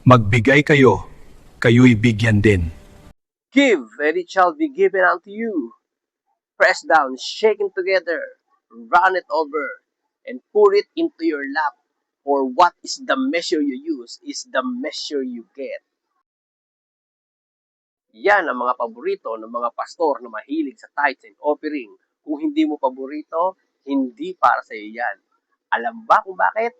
Magbigay kayo, kayo'y bigyan din. Give, and it shall be given unto you. Press down, shaken together, run it over, and pour it into your lap. For what is the measure you use is the measure you get. Yan ang mga paborito ng mga pastor na mahilig sa tithes and offering. Kung hindi mo paborito, hindi para sa iyo yan. Alam ba kung bakit?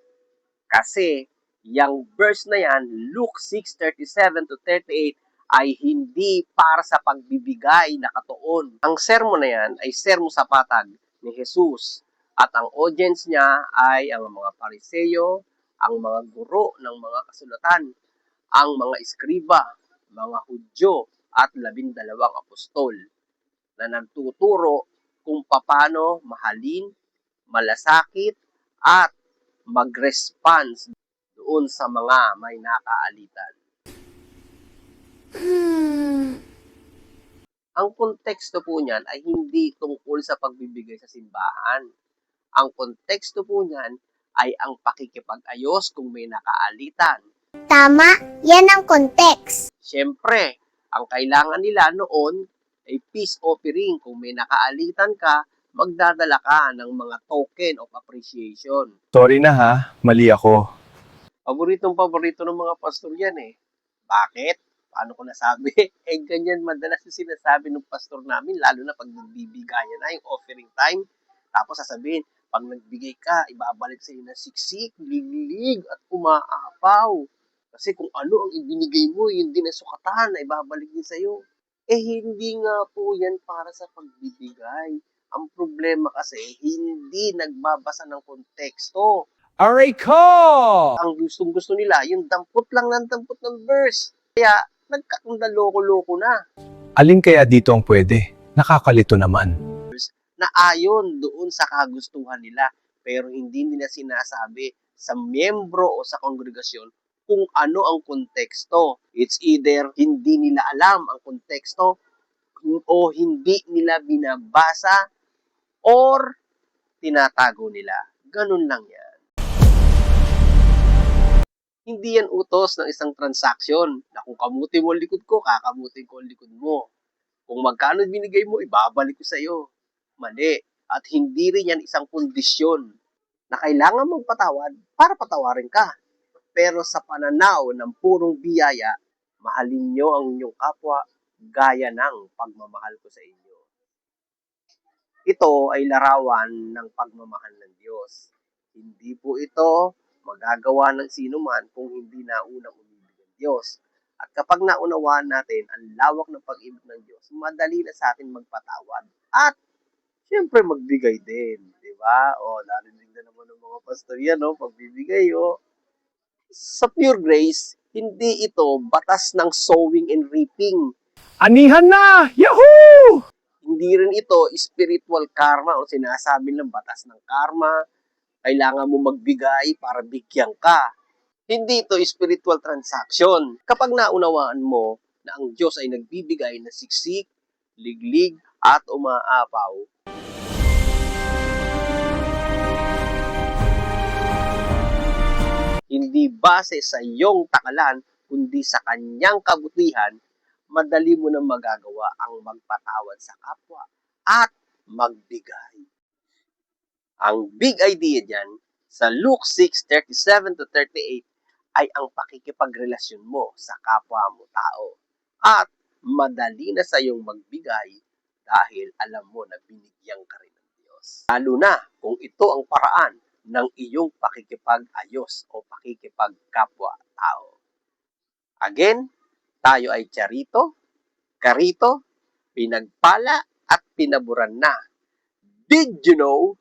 Kasi yung verse na yan, Luke 6:37 to 38, ay hindi para sa pagbibigay na katuon. Ang sermon na yan ay sermon sa patag ni Jesus. At ang audience niya ay ang mga Pariseo, ang mga guro ng mga kasulatan, ang mga eskriba, mga Hudyo, at 12 apostol na nagtuturo kung paano mahalin, malasakit, at mag-response doon sa mga may nakaalitan. Ang konteksto po niyan ay hindi tungkol sa pagbibigay sa simbahan. Ang konteksto po niyan ay ang pakikipag-ayos kung may nakaalitan. Tama, yan ang konteks. Siyempre, ang kailangan nila noon ay peace offering. Kung may nakaalitan ka, magdadala ka ng mga token of appreciation. Sorry na ha, mali ako. Paborito ng mga pastor yan eh. Bakit? Paano ko nasabi? Ganyan madalas yung sinasabi ng pastor namin, lalo na pag nagbibigayan na yung offering time. Tapos sasabihin, pag nagbigay ka, ibabalik sa iyo ng siksik, liglig, at umaapaw. Kasi kung ano ang ibinigay mo, yun din ang sukatan na ibabalik din sa iyo. Hindi nga po yan para sa pagbibigay. Ang problema kasi, hindi nagbabasa ng konteksto. Aray ko! Ang gustong-gusto nila, yung dampot lang ng dampot ng verse. Kaya, nagkakundaloko-loko na. Alin kaya dito ang pwede? Nakakalito naman. Na ayon doon sa kagustuhan nila, pero hindi nila sinasabi sa miyembro o sa kongregasyon kung ano ang konteksto. It's either hindi nila alam ang konteksto o hindi nila binabasa or tinatago nila. Ganun lang yan. Hindi yan utos ng isang transaksyon na kung kamuti mo ang likod ko, kakamutin ko ang likod mo. Kung magkano binigay mo, ibabalik ko sa iyo. Mali. At hindi rin yan isang kondisyon na kailangan mong patawad para patawarin ka. Pero sa pananaw ng purong biyaya, mahalin nyo ang inyong kapwa gaya ng pagmamahal ko sa inyo. Ito ay larawan ng pagmamahal ng Diyos. Hindi po ito magagawa ng sino man kung hindi naunang umibig ng Diyos. At kapag naunawaan natin ang lawak ng pag-ibig ng Diyos, madali na sa atin magpatawad. At siyempre magbigay din, di ba? Narinig na naman ng mga pastor yan, pagbibigay, Sa pure grace, hindi ito batas ng sowing and reaping. Anihan na! Yahoo! Hindi rin ito spiritual karma o sinasabi ng batas ng karma. Kailangan mo magbigay para bigyan ka. Hindi ito spiritual transaction. Kapag naunawaan mo na ang Diyos ay nagbibigay na siksik, liglig, at umaapaw, hindi base sa iyong takalan, kundi sa kanyang kabutihan, madali mo na magagawa ang magpatawad sa kapwa at magbigay. Ang big idea dyan, sa Luke 6:37 to 38, ay ang pakikipagrelasyon mo sa kapwa mo tao. At madali na sa iyong magbigay dahil alam mo na binigyan ka rin ng Diyos. Lalo na kung ito ang paraan ng iyong pakikipag-ayos o pakikipagkapwa-tao. Again, tayo ay charito, karito, pinagpala at pinaburan na. Did you know